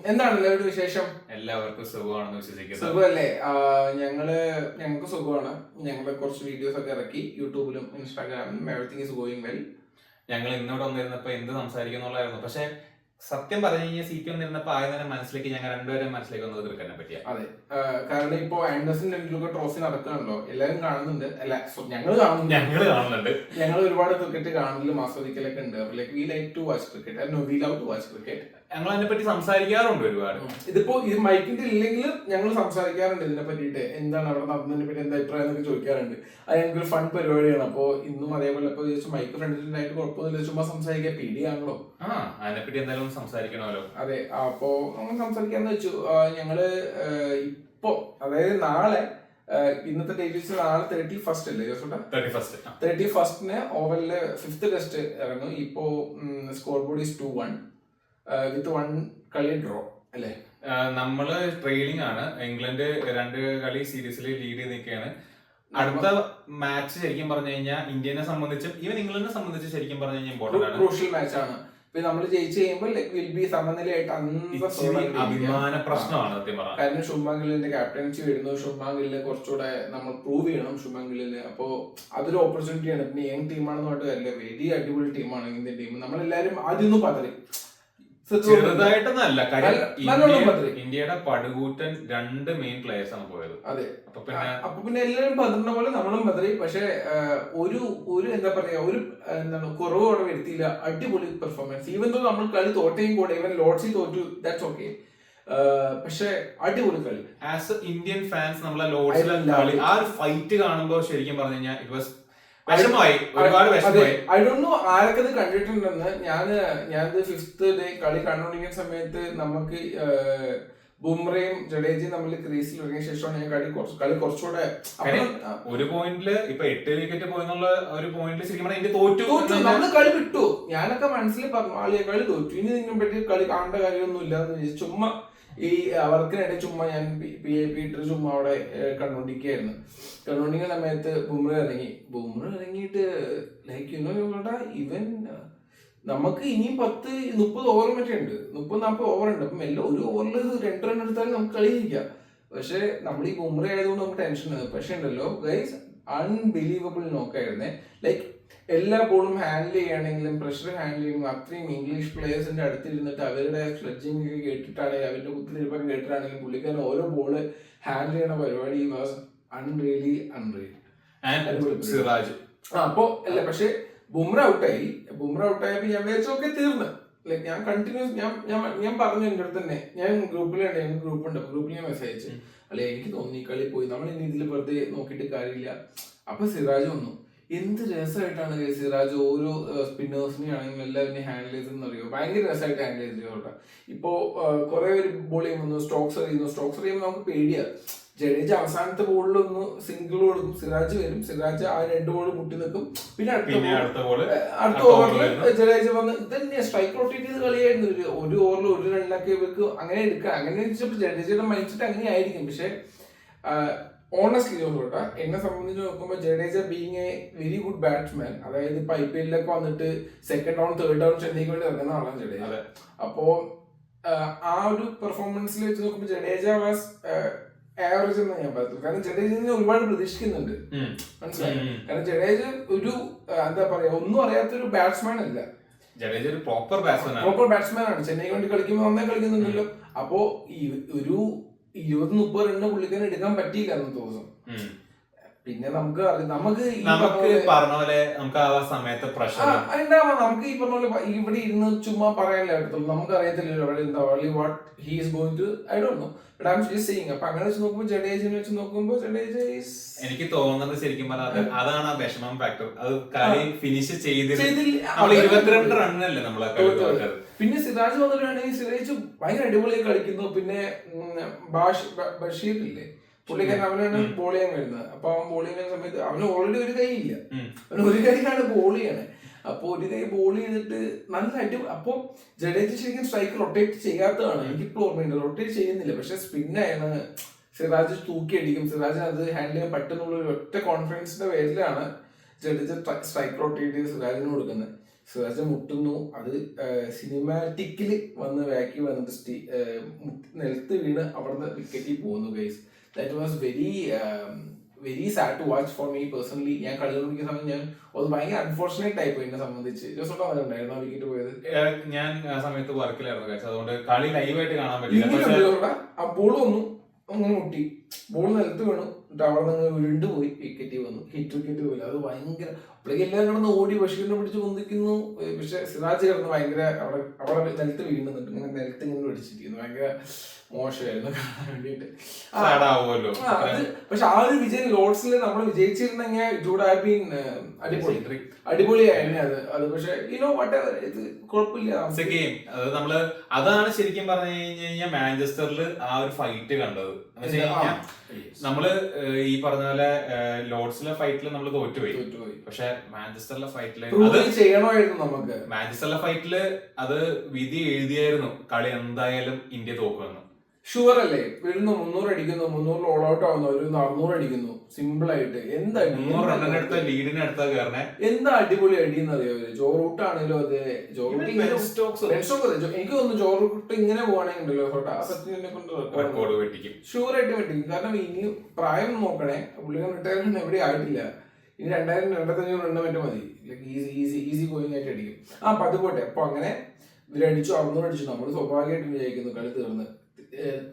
എന്താണ് എല്ലാവരുടെ വിശേഷം? എല്ലാവർക്കും സുഖമാണെന്ന് വിശ്വസിക്കുന്നു. സുഖമല്ലേ? ഞങ്ങൾക്ക് സുഖമാണ്. ഞങ്ങൾ കുറച്ച് വീഡിയോസ് ഒക്കെ ഇറക്കി യൂട്യൂബിലും ഇൻസ്റ്റാഗ്രാമിലും. Everything is going well. ഞങ്ങൾ ഇന്നോട് വന്നിരുന്നപ്പോ എന്ത് സംസാരിക്കുന്നുള്ളായിരുന്നു. പക്ഷെ സത്യം പറഞ്ഞു കഴിഞ്ഞാൽ സീറ്റ് വന്നിരുന്നപ്പോ ആദ്യം തന്നെ മനസ്സിലേക്ക് ഞങ്ങൾ രണ്ടുപേരും മനസ്സിലേക്ക് വന്നത് ക്രിക്കറ്റിനെ പറ്റിയാ. അതെ, കാരണം ഇപ്പൊ ആൻഡേഴ്സൺ ടെണ്ടുൽക്കർ ട്രോഫി നടക്കുകയാണല്ലോ, എല്ലാവരും കാണുന്നുണ്ട്. അല്ല, ഞങ്ങൾ കാണുന്നുണ്ട്. ഞങ്ങൾ ഒരുപാട് ക്രിക്കറ്റ് കാണലും ആസ്വദിക്കലൊക്കെ ഉണ്ട്. We like to watch cricket. We love to watch cricket. ഞങ്ങൾ അതിനെ പറ്റി സംസാരിക്കാറുണ്ട് ഒരുപാട്. ഇതിപ്പോ ഇത് മൈക്കിന്റെ ഇല്ലെങ്കിലും ഞങ്ങൾ സംസാരിക്കാറുണ്ട് ഇതിനെ പറ്റിയിട്ട്. എന്താണ് അവിടെ നടന്നതിനെ പറ്റി എന്താ അഭിപ്രായം എന്നൊക്കെ ചോദിക്കാറുണ്ട്. അത് ഞങ്ങൾക്കൊരു ഫൺ പരിപാടിയാണ്. അപ്പോ ഇന്നും അതേപോലെ ഇപ്പൊ മൈക്ക് ഫ്രണ്ടിലായിട്ട് കുഴപ്പമൊന്നുമില്ല, ചുമ്മാ സംസാരിക്കാൻ പേടിയാണല്ലോ. അതിനെപ്പറ്റി എന്തായാലും സംസാരിക്കണമല്ലോ. അതെ, അപ്പോ നമ്മൾ സംസാരിക്കാന്ന് വെച്ചു. ഞങ്ങള് ഇപ്പോ, അതായത് നാളെ, ഇന്നത്തെ ഡേറ്റ് നാളെ 31st അല്ലേ ജോസൂട്ടാ? 31st ഓവലില് 5th ടെസ്റ്റ് ഇറങ്ങും. ഇപ്പോ സ്കോർ ബോർഡ് ഈസ് 2-1 വിത്ത് 1 കളി ഡ്രോ അല്ലേ? നമ്മള് ട്രെയിലിംഗ് ആണ്. ഇംഗ്ലണ്ട് 2 കളി സീരീസിൽ ലീഡ് ചെയ്ത് നിൽക്കുകയാണ്. അടുത്ത മാച്ച് ശരിക്കും പറഞ്ഞു കഴിഞ്ഞാൽ ഇന്ത്യനെ സംബന്ധിച്ചും ഈവൻ ഇംഗ്ലണ്ടിനെ സംബന്ധിച്ച് ശരിക്കും പറഞ്ഞു കഴിഞ്ഞാൽ ഇമ്പോർട്ടന്റ് ആണ്, ക്രൂഷ്യൽ മാച്ച് ആണ്. നമ്മൾ ജയിച്ചു കഴിയുമ്പോൾ വിൽ ബി സമനിലയായിട്ട് അഭിമാന പ്രശ്നമാണ് സത്യം പറഞ്ഞാൽ. കാരണം ശുഭ്മാൻ ഗില്ലിന്റെ ക്യാപ്റ്റൻസി വരുന്നു. ശുഭ്മാൻ ഗില്ലിനെ കുറച്ചുകൂടെ നമ്മൾ പ്രൂവ് ചെയ്യണം ശുഭ്മാൻ ഗില്ലിന്. അപ്പോ അതൊരു ഓപ്പർച്യൂണിറ്റിയാണ്. പിന്നെ യങ് ടീമാണെന്ന് പറഞ്ഞിട്ട് അല്ല, വെരി അടിപൊളി ടീമാണ് ഇന്ത്യൻ ടീം. നമ്മളെല്ലാരും ആദ്യമൊന്നും പതറി, ചെറുതായിട്ടൊന്നല്ല. ഇന്ത്യയുടെ പടുകൂറ്റൻ 2 മെയിൻ പ്ലേയേഴ്സ് ആണ് പോയത്. അതെ, അപ്പൊ പിന്നെ എല്ലാവരും പതറുന്ന പോലെ നമ്മളും പതറി. പക്ഷെ ഒരു എന്താ പറയാ, എന്താണ് കുറവ് അവിടെ വരുത്തിയില്ല. അടിപൊളി പെർഫോമൻസ്. ഈവൻ തോ നമ്മൾ കളി തോറ്റയും കൂടെ, ഇവൻ ലോർഡ്സിൽ തോറ്റു, ദാറ്റ്സ് ഓക്കെ. പക്ഷെ അടിപൊളി കളി. ആസ് എ ഇന്ത്യൻ ഫാൻസ് നമ്മളെ ലോർഡ്സിലെ കളി, ആ ഒരു ഫൈറ്റ് കാണുമ്പോൾ ശരിക്കും പറഞ്ഞു കഴിഞ്ഞാൽ ഇറ്റ് വാസ് ഒരുപാട് വിഷമമായി. ഐ ഡോണ്ട് നോ ആരൊക്കെ ഇത് കണ്ടിട്ടുണ്ടെന്ന്. ഞാൻ 5th ഡേ കളി കണ്ടുകൊണ്ടിരിക്കുന്ന സമയത്ത് നമുക്ക് ബുംറയും ജഡേജയും തമ്മിൽ ക്രീസിൽ ഇറങ്ങിയ ശേഷമാണ് ഞാൻ കളി കുറച്ചുകൂടെ ഒരു പോയിന്റില് ഇപ്പൊ 8 വിക്കറ്റ് പോയെന്നുള്ള ഒരു പോയിന്റിൽ ശരിക്കും ഇന്ത്യ തോറ്റു. നമ്മള് കളി വിട്ടു. ഞാനൊക്കെ മനസ്സിൽ പറഞ്ഞു ആളിയെ കളി തോറ്റു, ഇനി ഇതിനെ പറ്റി കളി കാണേണ്ട കാര്യമൊന്നും ഇല്ലാന്ന് വിചാരിച്ചു. ചുമ്മാ ഈ വർക്കിനിടെ ചുമ്മാ ഞാൻ PIP ഇട്ട് ചുമ്മാ അവിടെ കണ്ടോണ്ടിരിക്കുന്ന സമയത്ത് ബുംറ ഇറങ്ങിയിട്ട് ലൈക്ക് ഇവൻ നമുക്ക് ഇനിയും 10-30 ഓവർ മറ്റേ ഉണ്ട്, 30-40 ഓവർ ഉണ്ട്. അപ്പം എല്ലാം ഒരു ഓവറിൽ 2 റൺ എടുത്താൽ നമുക്ക് കളിയിരിക്കാം. പക്ഷെ നമ്മൾ ഈ ബുംറ ആയതുകൊണ്ട് നമുക്ക് ടെൻഷൻ ആണ്. പക്ഷെ ഉണ്ടല്ലോ ഗൈസ്, അൺബിലീവബിൾ നോക്കായിരുന്നേ. ലൈക്ക് എല്ലാ ബോളും ഹാൻഡിൽ ചെയ്യുകയാണെങ്കിലും പ്രഷർ ഹാൻഡിൽ ചെയ്യുമ്പോൾ അത്രയും ഇംഗ്ലീഷ് പ്ലേയേഴ്സിന്റെ അടുത്തിരുന്നിട്ട് അവരുടെ സ്ലെഡ്ജിങ് കേട്ടിട്ടാണെങ്കിലും അവരുടെ കുത്തിരിപ്പൊക്കെ കേട്ടിട്ടാണെങ്കിലും പുള്ളിക്കാരൻ ഓരോ ബോള് ഹാൻഡിൽ ചെയ്യുന്ന പരിപാടി വാസ് അൺറിയലി. അപ്പോ അല്ല, പക്ഷെ ബുംറ ഔട്ടായി. ഔട്ടായപ്പോ ഞാൻ വിചാരിച്ചൊക്കെ തീർന്ന്. ലൈക്ക് ഞാൻ കണ്ടിന്യൂസ് ഞാൻ പറഞ്ഞു എന്റെ അടുത്ത് തന്നെ. ഞാൻ ഗ്രൂപ്പിലുണ്ട്, ഞങ്ങൾക്ക് ഗ്രൂപ്പുണ്ട്. ഗ്രൂപ്പിൽ ഞാൻ മെസ്സേജ് അയച്ചു. അല്ലെ, എനിക്ക് തോന്നി കളി പോയി, നമ്മൾ ഇനി ഇതിൽ വെറുതെ നോക്കിയിട്ട് കാര്യമില്ല. അപ്പൊ സിറാജ് വന്നു. എന്ത് രസമായിട്ടാണ് സിറാജ് ഓരോ സ്പിന്നേഴ്സിനെ ആണെങ്കിലും എല്ലാവരെയും ഹാൻഡിൽ ചെയ്തെന്ന് അറിയോ. ഭയങ്കര രസമായിട്ട് ഹാൻഡിൽ ചെയ്തോട്ടെ. ഇപ്പോ കുറെ പേര് ബോൾ ചെയ്യുന്നു, സ്റ്റോക്സ് എറിയുമ്പോൾ നമുക്ക് പേടിയാണ്. ജഡേജ അവസാനത്തെ ബോളിലൊന്ന് സിംഗിൾ കൊടുക്കും, സിറാജ് വരും, സിറാജ് ആ 2 ബോൾ മുട്ടി നിൽക്കും. പിന്നെ അടുത്ത ഓവറിൽ ജഡേജ വന്ന് ഇതന്നെ സ്ട്രൈക്ക് റൊട്ടേറ്റ് ചെയ്ത് കളിയായിരുന്നു. ഒരു ഓവറിൽ 1 റണ്ണിലൊക്കെ ഇവർക്ക് അങ്ങനെ എടുക്കാം. അങ്ങനെ ജഡേജയുടെ മൈൻഡ് സെറ്റ് അങ്ങനെ ആയിരിക്കും. പക്ഷെ ഓണസ്റ്റ്ലി ചോദിച്ചോട്ടെ, എന്നെ സംബന്ധിച്ച് നോക്കുമ്പോൾ Jadeja being A very good batsman, അതായത് ഇപ്പൊ IPL വന്നിട്ട് 2nd ഡൗൺ 3rd ഡൗൺ ചെന്നൈക്ക് വേണ്ടി ഇറങ്ങുന്ന ആളാണ് ജഡേജ. അപ്പോ ആ ഒരു പെർഫോമൻസിൽ വെച്ച് നോക്കുമ്പോൾ ജഡേജ വാസ് ആവറേജ് എന്ന് ഞാൻ പറഞ്ഞു. കാരണം ജഡേജ ഒരുപാട് പ്രതീക്ഷിക്കുന്നുണ്ട്, മനസ്സിലായി. കാരണം ജഡേജ ഒരു എന്താ പറയാ, ഒന്നും അറിയാത്തൊരു ബാറ്റ്സ്മാൻ അല്ല. ജഡേജ ഒരു പ്രോപ്പർ ബാറ്റ്സ്മാൻ ആണ്. ചെന്നൈക്ക് വേണ്ടി കളിക്കുമ്പോൾ നന്നായി കളിക്കുന്നുണ്ടല്ലോ. അപ്പോ ഒരു 20-30 റണ്ണ് പുള്ളിക്കാരൻ എടുക്കാൻ പറ്റിയില്ല അന്നത്തെ ദിവസം. പിന്നെ നമുക്ക് പറഞ്ഞ പോലെ നമുക്ക് ആ സമയത്ത് പ്രഷർ ഉണ്ടാവാം. നമുക്ക് ഈ പറഞ്ഞ പോലെ ഇവിടെ ഇരുന്ന് ചുമ്മാ പറയാനല്ലേ പറ്റത്തുള്ളൂ. നമുക്ക് അറിയത്തില്ലല്ലോ what he is going to, I don't know, but I am just seeing. അപ്പൊ അങ്ങനെ വെച്ച് നോക്കുമ്പോൾ ജഡേജനെ വെച്ച് നോക്കുമ്പോൾ ജഡേജ എനിക്ക് തോന്നുന്നത് ശരിക്കും പറഞ്ഞാൽ അതാണ് ആ വിഷമം ഫാക്ടർ. അത് കളി ഫിനിഷ് ചെയ്തില്ല. 22 റണ്ണല്ലേ നമ്മളെ കളി. പിന്നെ സിറാജ് വന്നിട്ടാണെങ്കിൽ സിറാജ് ഭയങ്കര അടിപൊളിയായി കളിക്കുന്നു. പിന്നെ ബഷീർ ഇല്ലേ, പുള്ളിക്കാരൻ അവനാണ് ബോൾ ചെയ്യാൻ വരുന്നത്. അപ്പൊ അവൻ ബോൾ ചെയ്യുന്ന സമയത്ത് അവന് ഓൾറെഡി ഒരു കൈ ഇല്ല, അവന് ഒരു കൈയിലാണ് ബോൾ ചെയ്യണേ. അപ്പൊ ഒരു കൈ ബോൾ ചെയ്തിട്ട് നല്ല അപ്പൊ ജഡേജ ശരിക്കും സ്ട്രൈക്ക് റൊട്ടേറ്റ് ചെയ്യാത്തതാണ്. എനിക്കിപ്പോൾ ഓർമ്മയുണ്ട്, റൊട്ടേറ്റ് ചെയ്യുന്നില്ല. പക്ഷെ സ്പിന്നാണ് സിറാജ് തൂക്കിയടിക്കും. സിറാജിന് അത് ഹാൻഡിൽ ചെയ്യാൻ പറ്റുന്നുള്ള ഒരു ഒറ്റ കോൺഫിഡൻസിന്റെ പേരിലാണ് ജഡേജ സ്ട്രൈക്ക് റൊട്ടേറ്റ് ചെയ്ത് സിറാജിന് കൊടുക്കുന്നത്. സിറാജ് മുട്ടുന്നു, അത് സിനിമാറ്റിക്കലി വന്ന് ബാക്കി വന്നിട്ട് നിലത്ത് വീണ് അവിടുന്ന് വിക്കറ്റിൽ പോകുന്നു guys. That was very sad to watch for me personally. ഞാൻ കളി കളിക്കുന്ന സമയം ഞാൻ അത് ഭയങ്കര അൺഫോർച്ചുനേറ്റ് ആയിപ്പോയി എന്നെ സംബന്ധിച്ച്. ഉണ്ടായിരുന്നു ആ വിക്കറ്റ് പോയത്. ഞാൻ ആ സമയത്ത് വർക്കിലായിരുന്നു കഴിച്ചത്, അതുകൊണ്ട് കളി ലൈവായിട്ട് കാണാൻ പറ്റില്ല. ആ ബോൾ വന്നു അങ്ങനെ മുട്ടി, ബോൾ നിലത്ത് വീണു, അവിടെ നിന്ന് ഉരുണ്ട് പോയി, വിക്കറ്റ് വന്നു, വിക്കറ്റ് പോയില്ല. അത് ഭയങ്കര അപ്പോഴേക്ക് എല്ലാവരും കിടന്ന് ഓടി ബഷീറിനെ പിടിച്ച് പൊന്തിക്കുന്നു. പക്ഷെ സിറാജ് കിടന്ന് ഭയങ്കര അവിടെ നിലത്ത് വീഴുന്നുണ്ട്, ഇങ്ങനെ നിലത്ത് ഇങ്ങനെ പിടിച്ചിരിക്കുന്നു. ഭയങ്കര മോശമായിരുന്നു കാണാൻ വേണ്ടിയിട്ട്. പക്ഷെ ആ ഒരു വിജയം ലോർഡ്സിൽ നമ്മൾ വിജയിച്ചിരുന്നെങ്കിൽ ഇറ്റ് വുഡ് ഹാവ് ബീൻ അടിപൊളിയായിരുന്നു അത്. പക്ഷെ ഇത് കുഴപ്പമില്ല. അതാണ് ശരിക്കും പറഞ്ഞു കഴിഞ്ഞാൽ മാഞ്ചസ്റ്ററിൽ ആ ഒരു ഫൈറ്റ് കണ്ടത്. നമ്മള് ഈ പറഞ്ഞ പോലെ ലോർഡ്സിലെ ഫൈറ്റിൽ നമ്മൾ തോറ്റുപോയി. പക്ഷെ മാഞ്ചസ്റ്ററിലെ ഫൈറ്റില് ചെയ്യണമായിരുന്നു നമുക്ക്. മാഞ്ചസ്റ്ററിലെ ഫൈറ്റില് അത് വിധി എഴുതിയായിരുന്നു, കളി എന്തായാലും ഇന്ത്യ തോക്കുമെന്ന്. ഷുവർ അല്ലേ? വീഴുന്നു, 300 അടിക്കുന്നു, 300 ഓൾ ഔട്ട് ആവുന്നു, ഒരു 400 അടിക്കുന്നു, സിമ്പിൾ ആയിട്ട്. എന്താ 300 റണ്ണിനടുത്ത ലീഡിനടുത്ത കയറണേ, എന്താ അടിപൊളി അടിയെന്ന് അറിയോ? ജോ റൂട്ട് ആണെങ്കിലും അതെ, എനിക്ക് തോന്നുന്നു ജോ റൂട്ട് ഇങ്ങനെ പോവാണെങ്കിൽ ഷുവർ ആയിട്ട് പറ്റിക്കും. കാരണം ഇനി പ്രായം നോക്കണേ, പുള്ളിക്കാൻ റിട്ടയർമെന്റ് എവിടെ ആയിട്ടില്ല. ഇനി 2000-2500 റണ്ണ് മറ്റേ മതി, ഈസി ഗോയിങ് ആയിട്ട് അടിക്കും. അപ്പൊ അത് പോട്ടെ. അപ്പൊ അങ്ങനെ ഇവരടിച്ചു, 600 അടിച്ചു, നമ്മൾ സ്വാഭാവികമായിട്ടും വിജയിക്കുന്നു, കളി തീർന്ന്.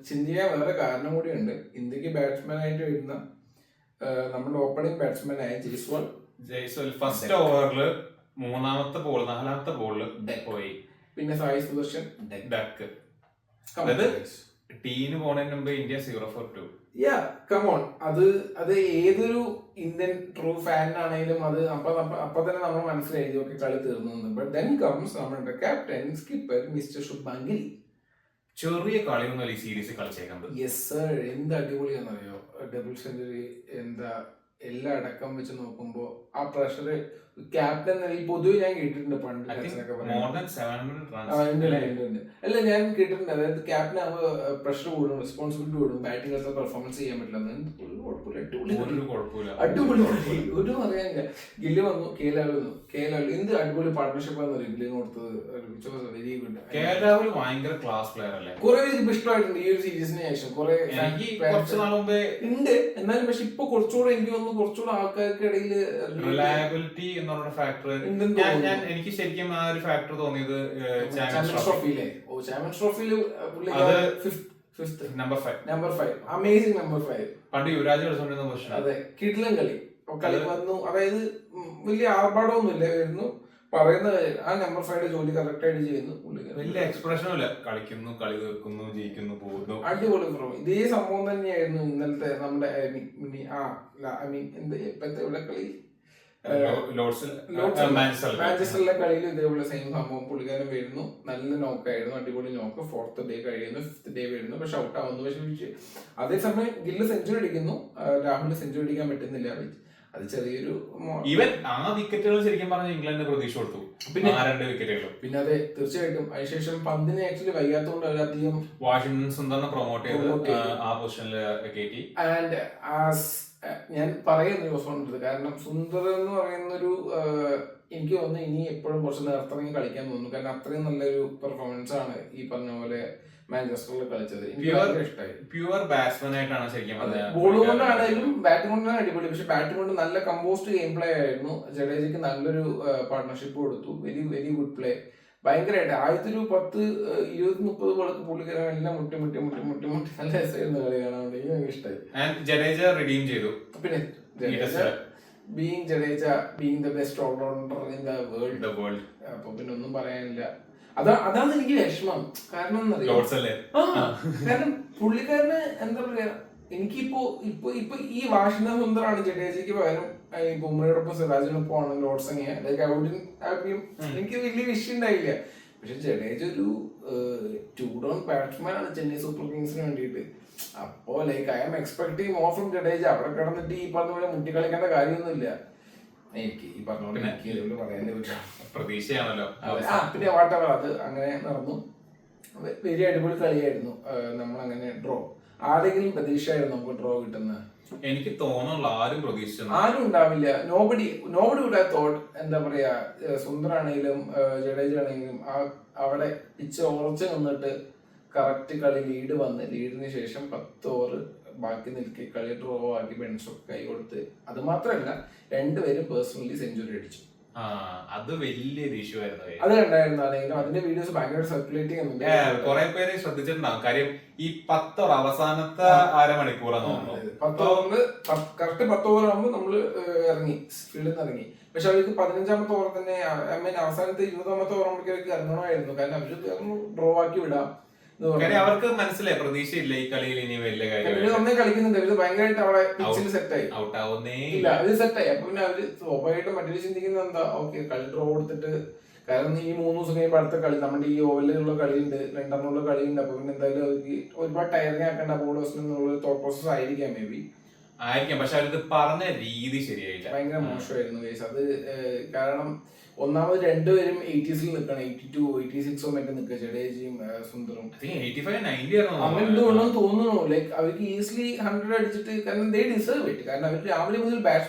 ചിന്തിക്കാൻ വേറെ കാരണം കൂടിയുണ്ട്. ഇന്ത്യക്ക് ബാറ്റ്സ്മാൻ ആയിട്ട് വരുന്ന നമ്മുടെ ഓപ്പണിംഗ് ബാറ്റ്സ്മാൻ ആയ ജയ്സ്വാൾ ഫസ്റ്റ് ഓവറിൽ 3ാമത്തെ ബോൾ 4ാമത്തെ ബോളിൽ പോയി. പിന്നെ സായി സുദർശൻ ഡക്ക്. അതായത് ടീന് പോണതിന് മുമ്പ് ഇന്ത്യ 0-2. കമോൺ. അത് ഏതൊരു ഇന്ത്യൻ ട്രൂ ഫാനാണെങ്കിലും അത് അപ്പൊ തന്നെ നമ്മൾ മനസ്സിലായി ഒക്കെ കളി തീർന്നു. ബട്ട് ദെൻ കംസ് നമ്മുടെ ക്യാപ്റ്റൻ സ്കിപ്പർ മിസ്റ്റർ ശുഭാൻ ഗിൽ. ചെറിയ കളിയൊന്നും ഈ സീരീസ് കളിച്ചേക്കുന്നത്. Yes sir. എന്ത് അടിപൊളിയാണെന്നറിയോ? ഡബിൾ സെഞ്ചുറി, എന്താ എല്ലാം അടക്കം വെച്ച് നോക്കുമ്പോ ആ പ്രഷർ ക്യാപ്റ്റൻ പൊതുവെ ഞാൻ കേട്ടിട്ടുണ്ട് പണ്ട്. അല്ല, ഞാൻ കേട്ടിട്ടുണ്ട്. അതായത് ക്യാപ്റ്റൻ ആകുമ്പോൾ പ്രഷർ കൂടും, റെസ്പോൺസിബിലിറ്റി കൂടും, ബാറ്റിംഗ് ഒക്കെ പെർഫോമൻസ് ചെയ്യാൻ പറ്റില്ല. അടിപൊളി ഒരു അറിയാനില്ല. ഗില്ല് വന്നു, KL എന്ത് അടിപൊളി പാർട്ട്ണർഷിപ്പ് ആണെന്ന് അറിയാം ഗില്ലിന് കൊടുത്തത്. Very good. KL ഭയങ്കര ക്ലാസ് പ്ലെയർ അല്ലേ? കുറെ പേർക്ക് ഇഷ്ടമായിട്ടുണ്ട് ഈ ഒരു സീരീസിന് ശേഷം. കുറെ ഉണ്ട്. എന്നാലും പക്ഷെ ഇപ്പൊ കുറച്ചുകൂടെ എനിക്ക് തോന്നുന്നു കുറച്ചുകൂടെ ആൾക്കാർക്ക് ഇടയിൽ റിലയബിലിറ്റി എന്നുള്ള ഫാക്ടർ എനിക്ക് ശരിക്കും ആ ഒരു ഫാക്ടർ തോന്നിയത് ചാമ്പ്യൻസ് ട്രോഫിയിലെ. ചാമ്പ്യൻസ് ട്രോഫിയില് നമ്പർ 5 അമേസിംഗ് നമ്പർ 5. പണ്ട് യുവരാജ് കളിച്ചോണ്ടിരുന്ന പൊസിഷൻ. അതെ, കിടിലൻ കളി വന്നു. അതായത് വലിയ ആർഭാടമൊന്നുമില്ല, വരുന്നു പറയുന്ന ആ നമ്പർ 5 ജോലി കറക്റ്റ് ആയിട്ട് ചെയ്യുന്നു. വലിയ എക്സ്പ്രഷനും ഇല്ല, കളിക്കുന്നു, കളി തീർക്കുന്നു, ജയിക്കുന്നു, പോകുന്നു. അടിപൊളി പ്രോ. ഇതേ സംഭവം തന്നെയായിരുന്നു ഇന്നലത്തെ നമ്മുടെ ഇപ്പത്തെ കളി മാഞ്ചസ്റ്ററിലെ കളിയിൽ. ഇതേപോലെ സെയിം സംഭവം. പുള്ളിക്കാരൻ വരുന്നു, നല്ല നോക്കായിരുന്നു, അടിപൊളി നോക്ക്. 4th ഡേ കഴിയുന്നു, 5th ഡേ വരുന്നു, പക്ഷെ ഔട്ട് ആവുന്നു. പക്ഷെ അതേസമയം ഗില്ല് സെഞ്ചുറി അടിക്കുന്നു, രാഹുലിന് സെഞ്ചുറി അടിക്കാൻ പറ്റുന്നില്ല. അത് ചെറിയൊരു ഈവൻ ആ വിക്കറ്റുകൾ ശരിക്കും പറഞ്ഞ ഇംഗ്ലണ്ടിന് പ്രതീക്ഷ കൊടുത്തു. പിന്നെ 2 വിക്കറ്റുകൾ. പിന്നെ അതെ, തീർച്ചയായിട്ടും. അതിനുശേഷം പന്തിനെ ആക്ച്വലി വയ്യാത്തതുകൊണ്ട് അവരധികം വാഷിംഗ്ടൺ സുന്ദറിനെ പ്രൊമോട്ട് ചെയ്ത് ആ പൊസിഷനിൽ കയറ്റി. ആൻഡ് ഞാൻ പറയുന്നു യോസോണ്ടത്, കാരണം സുന്ദർ എന്ന് പറയുന്നൊരു എനിക്ക് തോന്നുന്നു ഇനി എപ്പോഴും കുറച്ച് നേരത്തിറങ്ങി കളിക്കാൻ തോന്നുന്നു. കാരണം അത്രയും നല്ലൊരു പെർഫോമൻസ് ആണ് ഈ പറഞ്ഞ പോലെ മാഞ്ചസ്റ്ററിൽ കളിച്ചത്. ഇഷ്ടമായി. പ്യുവർ ബാറ്റ്സ്മാൻ ആയിട്ടാണ് ശരിക്കും. ബോൾ കൊണ്ടാണെങ്കിലും ബാറ്റ് കൊണ്ടാണ് അടിപൊളി. പക്ഷെ ബാറ്റ് കൊണ്ട് നല്ല കമ്പോസ്റ്റ് ഗെയിം പ്ലേ ആയിരുന്നു. ജഡേജയ്ക്ക് നല്ലൊരു പാർട്ട്ണർഷിപ്പ് കൊടുത്തു. Very good play. ഭയങ്കരമായിട്ട് ആദ്യത്തെ ഒരു 10-20-30 ബോളൊക്കെ പുള്ളിക്കാരൻ എല്ലാം മുട്ടി നല്ല രസമായിരുന്നു കളി കാണാൻ വേണ്ടി. എനിക്ക് ഭയങ്കര ഇഷ്ടമായി. ജഡേജ റിഡീം ചെയ്തു. പിന്നെ Jadeja being the best all rounder in the world. അപ്പൊ പിന്നെ ഒന്നും പറയാനില്ല. അതാണ് എനിക്ക് വിഷമം. കാരണം കാരണം പുള്ളിക്കാരന് എന്താ പറയാ, എനിക്കിപ്പോ ഈ വാഷിംഗ്ടൺ സുന്ദറാണ് ജഡേജയ്ക്ക് പകരം ബുംറയോടൊപ്പം സിറാജിനൊപ്പം ആണ് ലോഡ്സ്. എനിക്ക് വലിയ വിഷയം ഉണ്ടായില്ല. പക്ഷെ ജഡേജ ഒരു 2 down ബാറ്റ്സ്മാൻ ആണ് ചെന്നൈ സൂപ്പർ കിങ്സിന് വേണ്ടിയിട്ട്. അപ്പോ I am expecting more from Jadeja. അവിടെ കിടന്നിട്ട് ഈ പറഞ്ഞ പോലെ മുട്ടി കളിക്കേണ്ട കാര്യമൊന്നുമില്ല. എനിക്ക് ഈ പറഞ്ഞ പോലെ എനിക്ക് പറയാനേ പറ്റും. പ്രതീക്ഷയാണല്ലോ. പിന്നെ വാട്ടവർ അത് അങ്ങനെ നടന്നു. വലിയ അടിപൊളി കളിയായിരുന്നു. നമ്മളങ്ങനെ ഡ്രോ. ആരെങ്കിലും പ്രതീക്ഷയായിരുന്നു നമുക്ക് ഡ്രോ കിട്ടുന്നത്? എനിക്ക് തോന്നുന്നില്ല ആരും പ്രതീക്ഷിച്ചു. ആരും ഉണ്ടാവില്ല. Nobody would have thought. എന്താ പറയാ, സുന്ദറാണെങ്കിലും ജഡേജ ആണെങ്കിലും അവിടെ പിച്ച് ഉറച്ചു നിന്നിട്ട് കറക്റ്റ് കളി ലീഡ് വന്ന് ലീഡിന് ശേഷം 10 ഓവർ ബാക്കി നിൽക്കി കളി ഡ്രോ ആക്കി ബെൻസൊക്കെ കൈ കൊടുത്ത്, അത് മാത്രമല്ല രണ്ടുപേരും പേഴ്സണലി സെഞ്ചുറി അടിച്ചു. അത് വലിയൊരു ഇഷ്യൂ ആയിരുന്നു. അത് കണ്ടായിരുന്നാണെങ്കിലും അതിന്റെ വീഡിയോസ് ഭയങ്കര സർക്കുലേറ്റ് ചെയ്യുന്നുണ്ട്. കുറെ പേര് ശ്രദ്ധിച്ചിട്ടുണ്ടാവും. കാര്യം ഈ 10 ഓവർ അവസാനത്തെ അരമണിക്കൂറാണ് തോന്നുന്നു. 10 ഓവറിൽ കറക്റ്റ് 10 ഓവർ ആകുമ്പോൾ നമ്മള് ഇറങ്ങി, ഫീൽഡിൽ നിന്ന് ഇറങ്ങി. പക്ഷെ അവർക്ക് 15ാമത്തെ ഓവർ തന്നെ, ഐ മീൻ അവസാനത്തെ 20ാമത്തെ ഓവർ ആകുമ്പോഴേക്ക് ഇറങ്ങണമായിരുന്നു. കാരണം അവര് ഡ്രോ ആക്കി വിടാം. അവർക്ക് മനസ്സിലായി പ്രതീക്ഷയില്ല ഈ കളിയിൽ ഇനി വലിയ കാര്യം കളിക്കുന്നുണ്ട്. അവര് ഭയങ്കരമായിട്ട് അവിടെ പിച്ചിൽ സെറ്റായി ഔട്ട് ആവുന്നേ ഇല്ല, അവര് സെറ്റായി. അപ്പൊ പിന്നെ അവര് സ്വാഭാവികമായിട്ടും മറ്റൊരു ചിന്തിക്കുന്നത് എന്താ, ഓക്കെ കളി ഡ്രോ കൊടുത്തിട്ട്, കാരണം ഈ 3 ദിവസം കഴിയുമ്പോൾ അടുത്ത കളി നമ്മുടെ ഈ ഓവലിലുള്ള കളിയുണ്ട്, 2 കളിയുണ്ട്. അപ്പൊ പിന്നെ എന്തായാലും അവർക്ക് ഒരുപാട് ടയറിങ് ആക്കേണ്ട ബോളേഴ്സിനുള്ള തോട്ട് പ്രോസസ് ആയിരിക്കാം, മേ ബി ആയിരിക്കാം. പക്ഷെ അവർക്ക് പറഞ്ഞ രീതി ശരിയായില്ല, ഭയങ്കര മോശമായിരുന്നു കേസ് അത്. കാരണം ഒന്നാമത് രണ്ടുപേരും 80s നിൽക്കണം, 82 86 മറ്റേ നിൽക്കുക, ജഡേജയും സുന്ദറും 85 90 അങ്ങനെ എന്തുകൊണ്ടെന്ന് തോന്നുന്നു. ലൈക്ക് അവർക്ക് ഈസിലി 100 അടിച്ചിട്ട്, കാരണം ദേ ഡിസേർവ് ഇറ്റ്. കാരണം അവർ രാവിലെ മുതൽ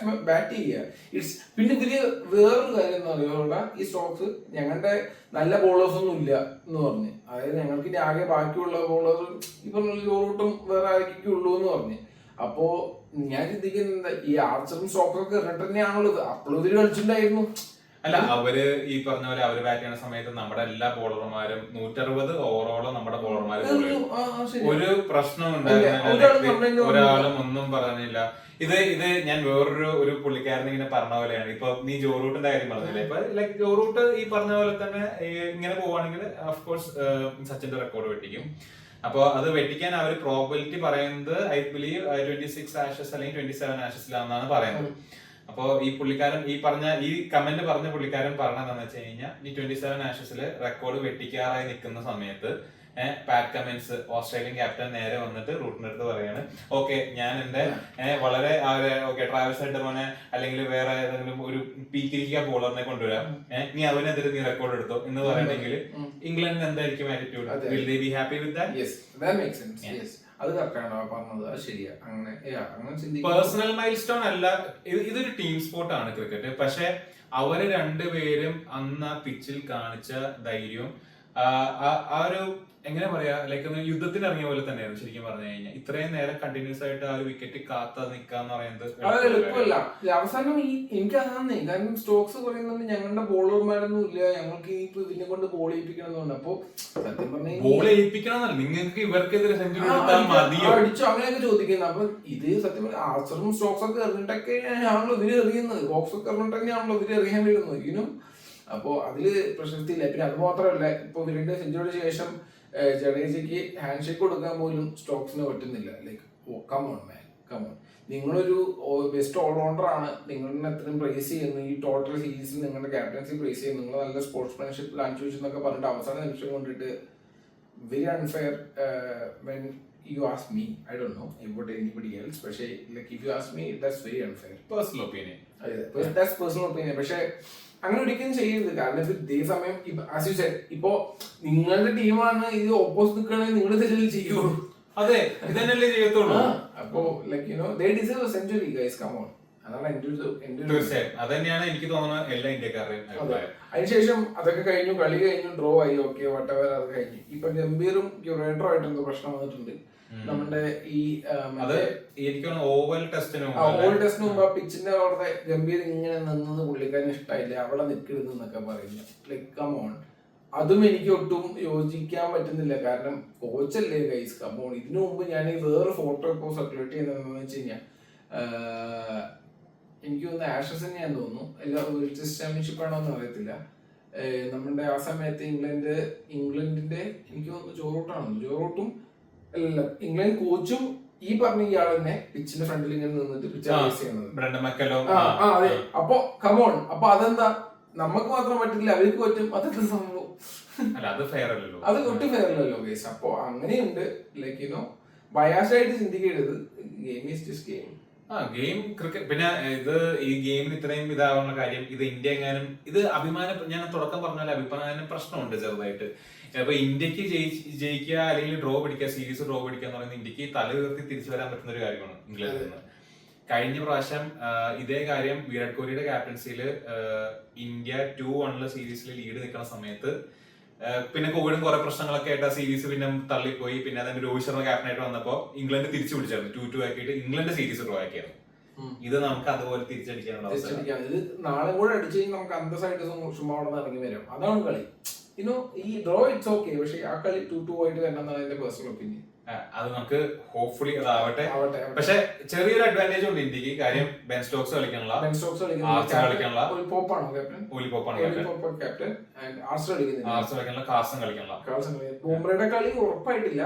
ബാറ്റ് ചെയ്യുക. ഇറ്റ്സ് പിന്നെ ഇതില് വേറൊരു കാര്യം എന്ന് പറയുക, ഈ സ്റ്റോക്സ് ഞങ്ങളുടെ നല്ല ബോളേഴ്സ് ഒന്നും ഇല്ല എന്ന് പറഞ്ഞ്, അതായത് ഞങ്ങൾക്ക് ഇനി ആകെ ബാക്കിയുള്ള ബോളേഴ്സ് ഇപ്പൊ ജോറൂട്ടും വേറെ ആരൊക്കെ ഉള്ളൂ എന്ന് പറഞ്ഞ്. അപ്പോ ഞാൻ ചിന്തിക്കുന്നത് ഈ ആർച്ചറും സ്റ്റോക്കൊക്കെ ഇറങ്ങിട്ട് തന്നെയാണല്ലോ. അപ്പോഴും ഇവര് കളിച്ചിട്ടുണ്ടായിരുന്നു. അല്ല, അവര് ഈ പറഞ്ഞ പോലെ അവര് ബാറ്റ് ചെയ്യുന്ന സമയത്ത് നമ്മുടെ എല്ലാ ബോളർമാരും 160 ഓവറോളം നമ്മുടെ ബോളർമാര് ഒരു പ്രശ്നം ഉണ്ടായിരുന്നില്ല, ഒരാളും ഒന്നും പറഞ്ഞില്ല. ഇത് ഞാൻ വേറൊരു പുള്ളിക്കാരൻ ഇങ്ങനെ പറഞ്ഞ പോലെയാണ്. ഇപ്പൊ നീ ജോറൂട്ടിന്റെ കാര്യം പറഞ്ഞില്ലേ, ഇപ്പൊ ലൈക് ജോറൂട്ട് ഈ പറഞ്ഞ പോലെ തന്നെ ഇങ്ങനെ പോവാണെങ്കിൽ ഓഫ്കോഴ്സ് സച്ചിന്റെ റെക്കോർഡ് വെട്ടിക്കും. അപ്പൊ അത് വെട്ടിക്കാൻ അവർ പ്രോബിലിറ്റി പറയുന്നത് ഐ ബിലീവ് 26 ആഷസ് അല്ലെങ്കിൽ 27 ആഷസിലാണെന്നാണ് പറയുന്നത്. അപ്പൊ ഈ പുള്ളിക്കാരൻ ഈ കമന്റ് പറഞ്ഞ പുള്ളിക്കാരൻ പറഞ്ഞതെന്ന് വെച്ച് കഴിഞ്ഞാൽ ഈ 27 ആഷസില് റെക്കോർഡ് വെട്ടിക്കാറായി നിൽക്കുന്ന സമയത്ത് പാറ്റ് കമിൻസ് ഓസ്ട്രേലിയൻ ക്യാപ്റ്റൻ നേരെ വന്നിട്ട് റൂട്ടിന്റെ അടുത്ത് പറയാണ്, ഓക്കെ ഞാൻ എന്റെ വളരെ ട്രാവൽസ് ഹെഡ് മോനെ അല്ലെങ്കിൽ വേറെ ഏതെങ്കിലും ഒരു പീക്കിരിക്ക ബോളറിനെ കൊണ്ടുവരാം, നീ അവനെതിരെ നീ റെക്കോർഡ് എടുത്തോ എന്ന് പറയണമെങ്കിൽ ഇംഗ്ലണ്ടിന് എന്തായിരിക്കും attitude? Will they be happy with that? Yes, that makes sense. Yes, അത് കറക്റ്റാണ് പറഞ്ഞത്, അത് ശരിയാ. അങ്ങനെ പേഴ്സണൽ മൈൽ സ്റ്റോൺ അല്ല, ഇതൊരു ടീം സ്പോർട്ടാണ് ക്രിക്കറ്റ്. പക്ഷെ അവര് രണ്ടുപേരും അന്ന് ആ പിച്ചിൽ കാണിച്ച ധൈര്യവും ആ ഒരു എങ്ങനെ പറയാ, ലൈക്ക് യുദ്ധത്തിന് ഇറങ്ങിയ പോലെ തന്നെയായിരുന്നു ശരിക്കും പറഞ്ഞു കഴിഞ്ഞാൽ. ഇത്രയും നേരം കണ്ടിന്യൂസ് ആയിട്ട് ആ ഒരു വിക്കറ്റ് കാത്ത നിക്കാന്ന് പറയുന്നത് എളുപ്പമല്ല. അവസാനം എനിക്ക് അതാന്നേ, കാരണം സ്റ്റോക്സ് പറയുന്നുണ്ട് ഞങ്ങളുടെ ബോളർമാരൊന്നും ഇല്ല, ഞങ്ങൾക്ക് ഇപ്പൊ ഇതിനെ കൊണ്ട് ബോൾ ചെയ്യിപ്പിക്കണം. അപ്പൊ സത്യം പറഞ്ഞാൽ ബോൾ ചെയ്യിപ്പിക്കണം, നിങ്ങൾക്ക് ഇവർക്കെതിരെ സെഞ്ചുറി എടുത്താൽ മതിയോ അടിച്ചു അങ്ങനെയൊക്കെ ചോദിക്കുന്നത്. അപ്പൊ ഇത് സത്യം പറഞ്ഞാൽ ആർച്ചറും സ്റ്റോക്സ് ഒക്കെ എറിഞ്ഞിട്ടൊക്കെയാണല്ലോ ഇവര് എറിയുന്നത്, ബോക്സ് ഒക്കെ എറിഞ്ഞിട്ടൊക്കെയാണല്ലോ ഇവര് എറിയാൻ വരുന്നത് ഇനും. അപ്പോ അതില് പ്രശസ്തിയില്ല. പിന്നെ അത് മാത്രമല്ല, ഇപ്പൊ ഇവരുടെ സെഞ്ചുറിക്ക് ശേഷം ജഡേജയ്ക്ക് ഹാൻഡ് ഷേക്ക് കൊടുക്കാൻ പോലും സ്റ്റോക്സിന് പറ്റുന്നില്ല. ലൈക്ക് കമോൺ മാൻ, കമോൺ, നിങ്ങളൊരു ബെസ്റ്റ് ഓൾറൗണ്ടർ ആണ്, നിങ്ങളെ അത്രയും പ്രൈസ് ചെയ്യുന്നു, ഈ ടോട്ടൽ സീരീസിൽ നിങ്ങളുടെ ക്യാപ്റ്റൻസി പ്രൈസ് ചെയ്യുന്നു, നിങ്ങൾ നല്ല സ്പോർട്സ്മാൻഷിപ്പ് കാണിച്ചു വെച്ചെന്നൊക്കെ പറഞ്ഞിട്ട് അവസാന നിമിഷം കൊണ്ടിട്ട് very unfair. When you ask me, I don't know about anybody else, പക്ഷേ like if you ask me, that's very unfair. Personal opinion. That's personal opinion. പക്ഷേ അങ്ങനെ ഒരിക്കലും ചെയ്യരുത്. കാരണം ഇപ്പൊ ഇതേ സമയം ആസ് യു സെഡ്, ഇപ്പോ നിങ്ങളുടെ ടീമാണ് ഇത് ഓപ്പോസിറ്റ് നിൽക്കണമെങ്കിൽ നിങ്ങൾ ഇതെല്ലാം ചെയ്യുള്ളൂ. അതെ, ഇതന്നെയല്ലേ ചെയ്യത്തുള്ളൂ. അപ്പോ like you know they deserve a century guys, come on. അതാണ് തീർച്ചയായും അതന്നെയാണ് എനിക്ക് തോന്നുന്നത് എല്ലാ ഇന്ത്യക്കാരുടെയും അഭിപ്രായം. അതിനുശേഷം അതൊക്കെ കഴിഞ്ഞു, കളി കഴിഞ്ഞു, ഡ്രോ ആയി, ഓക്കെ വട്ടവർ, അത് കഴിഞ്ഞു. ഇപ്പൊ ഗംഭീറും യുറേറ്ററും ആയിട്ട് എന്തോ പ്രശ്നം വന്നിട്ടുണ്ട് നമ്മുടെ ഈ ഓവൽ ടെസ്റ്റിന് മുമ്പ് ആ പിച്ചിന്റെ അവിടെ ഗംഭീർ ഇങ്ങനെ നിന്നത് പുള്ളിക്കാരന് ഇഷ്ടമായില്ല, അവിടെ നിൽക്കരുതെന്നൊക്കെ പറയുന്നു. ലൈക്ക് കം ഓൺ, അതും എനിക്ക് ഒട്ടും യോജിക്കാൻ പറ്റുന്നില്ല. കാരണം കോച്ചല്ലേ ഗൈസ്, കം ഓൺ. ഇതിനു മുമ്പ് ഞാൻ ഈ വേറെ ഫോട്ടോ ഇപ്പോൾ സർക്കുലേറ്റ് ചെയ്യുന്നതെന്ന് വെച്ച് കഴിഞ്ഞാൽ എനിക്ക് തോന്നുന്നു ആഷസ് തന്നെയാന്ന് തോന്നുന്നു, എല്ലാ വേൾഡ് ടെസ്റ്റ് ചാമ്പ്യൻഷിപ്പ് ആണോ എന്ന് അറിയത്തില്ല. നമ്മുടെ ആ സമയത്ത് ഇംഗ്ലണ്ടിന്റെ എനിക്ക് തോന്നുന്നു ജോറൂട്ടും അല്ല ഇംഗ്ലണ്ട് കോച്ചും ഈ പറഞ്ഞ ഇയാൾ തന്നെ പിച്ചിന്റെ ഫ്രണ്ടിൽ ഇങ്ങനെ നിന്നിട്ട് പിച്ച് റേസ് ചെയ്യുന്നത്. അതെ. അപ്പൊ കമോൺ, അപ്പൊ അതെന്താ നമുക്ക് മാത്രം പറ്റില്ല, അവർക്ക് പറ്റും, അതൊക്കെ സംഭവം. അത് ഒട്ടും ഫെയർ അല്ലല്ലോ ഗൈസ്. അപ്പൊ അങ്ങനെയുണ്ട്. ലൈക്ക് യുനോ ബയാസ്ഡ് ആയിട്ട് ചിന്തിക്കരുത്. Game is just game. Game cricket. പിന്നെ ഈ ഗെയിമിന് ഇത്രയും ഇതാവുന്ന കാര്യം, ഇത് ഇന്ത്യ എങ്ങാനും ഇത് ഞാൻ തുടക്കം പറഞ്ഞാൽ അഭിപ്രായ പ്രശ്നമുണ്ട് ചെറുതായിട്ട്. അപ്പൊ ഇന്ത്യക്ക് ജയിക്കുക അല്ലെങ്കിൽ ഡ്രോ പിടിക്കുക, സീരീസ് ഡ്രോ പിടിക്കുക എന്ന് പറയുന്നത് ഇന്ത്യക്ക് തല ഉയർത്തി തിരിച്ചു വരാൻ പറ്റുന്ന ഒരു കാര്യമാണ് ഇംഗ്ലണ്ടിൽ നിന്ന്. കഴിഞ്ഞ പ്രാവശ്യം ഇതേ കാര്യം വിരാട് കോഹ്ലിയുടെ ക്യാപ്റ്റൻസിയിൽ ഇന്ത്യ 2-1 സീരീസിൽ ലീഡ് നിൽക്കുന്ന സമയത്ത് പിന്നെ കോവിഡും കുറെ പ്രശ്നങ്ങളൊക്കെ ആയിട്ട് ആ സീരീസ് പിന്നെ തള്ളിപ്പോയി. പിന്നെ അതിന്റെ രോഹിത് ശർമ്മ ക്യാപ്റ്റനായിട്ട് വന്നപ്പോ ഇംഗ്ലണ്ട് തിരിച്ചു പിടിച്ചായിരുന്നു, 2-2 ആക്കിയിട്ട് ഇംഗ്ലണ്ട് സീരീസ് ഡ്രോ ആക്കിയായിരുന്നു. ഇത് നമുക്ക് അതുപോലെ തിരിച്ചടിക്കാനുള്ള അവസരം. ഇത് നാളെ കൂടെ അടിച്ചു കഴിഞ്ഞാൽ നമുക്ക് അന്തസ്സായിട്ട് ചുമ്മാ അവിടെ ഇറങ്ങി വരും. അതാണ് കളി. ഈ ഡ്രോ ഇറ്റ്സ് ഓക്കെ, പക്ഷെ ആ കളി 2-2 ആയിട്ട് വരണമെന്നാണ് എന്റെ പേഴ്സണൽ ഒപ്പീനിയൻ. അത് നമുക്ക് ഹോപ്പ്ഫുള്ളി അതാവട്ടെ. പക്ഷെ ചെറിയൊരു അഡ്വാൻറ്റേജ് ഉണ്ട് ഇന്ത്യക്ക്. കാര്യം ബെൻ സ്റ്റോക്സ് കളിക്കാനുള്ള, കാർസൺ കളിക്കാനുള്ള. ബുംറയുടെ കളി ഉറപ്പായിട്ടില്ല.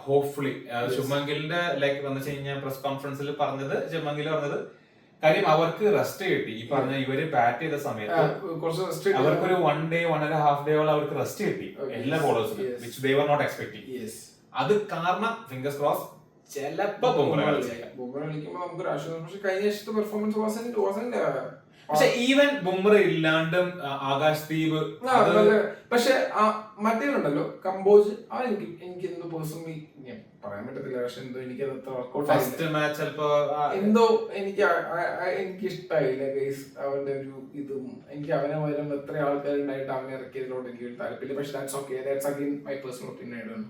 ഹോപ്പ്ഫുള്ളി ശുഭ്മാൻ ഗില്ലിന്റെ ലൈക്ക് വന്നു കഴിഞ്ഞാൽ പ്രസ് കോൺഫറൻസിൽ പറഞ്ഞത്, ശുഭ്മാൻ ഗിൽ പറഞ്ഞത് കാര്യം അവർക്ക് റെസ്റ്റ് കിട്ടി. ഈ പറഞ്ഞ ഇവര് ബാറ്റ് ചെയ്ത സമയത്ത് അവർക്കൊരു 1 day 1.5 day അവർക്ക് റെസ്റ്റ് കിട്ടി എല്ലാ ബോളേഴ്സിനും, which they were not expecting. അത് കാരണം ഫിംഗേഴ്സ് ക്രോസ് ചിലപ്പോ ബുംറ കളിക്കുമ്പോ നമുക്കൊരു ആശ്വാസം. പക്ഷെ കഴിഞ്ഞ വർഷത്തെ പെർഫോമൻസ് പക്ഷെ ഈവൻ ബുംറ ഇല്ലാണ്ടും ആകാശ് ദീപ്, പക്ഷെ മറ്റേണ്ടല്ലോ കമ്പോസ്, എനിക്ക് എന്തോ പേഴ്സണലി പറയാൻ പറ്റത്തില്ല. പക്ഷെ എന്തോ എനിക്ക് ഫസ്റ്റ് മാച്ച് ചിലപ്പോ എന്തോ എനിക്ക് ഇഷ്ടമായില്ല ഗൈസ്. അവന്റെ ഒരു ഇതും എനിക്ക് അവനെ വരും എത്ര ആൾക്കാരുണ്ടായിട്ട് അവനെ ഇറക്കിയതിലോട്ട് എനിക്ക് താല്പര്യമില്ല. പക്ഷെ that's okay, that's again my personal opinion ആയിട്ടാണ്.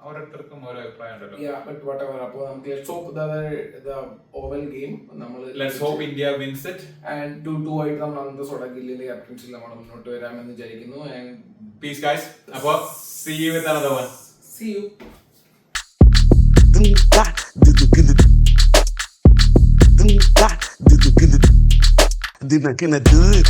ഓരോരുത്തർക്കും ഓരോ അഭിപ്രായം ഉണ്ടല്ലോ. അപ്പോൾ നമുക്ക് let's hope the oval game നമ്മൾ let's hope India wins it and 2-2 ആയിട്ട് നമ്മൾ അന്തസ്സോടെ ഗില്ലിന്റെ ക്യാപ്റ്റൻസിൽ നമ്മൾ മുന്നോട്ട് വരാമെന്ന് വിചാരിക്കുന്നു. And piece guys. അപ്പോൾ see you with another one. See you. Then I gonna do it.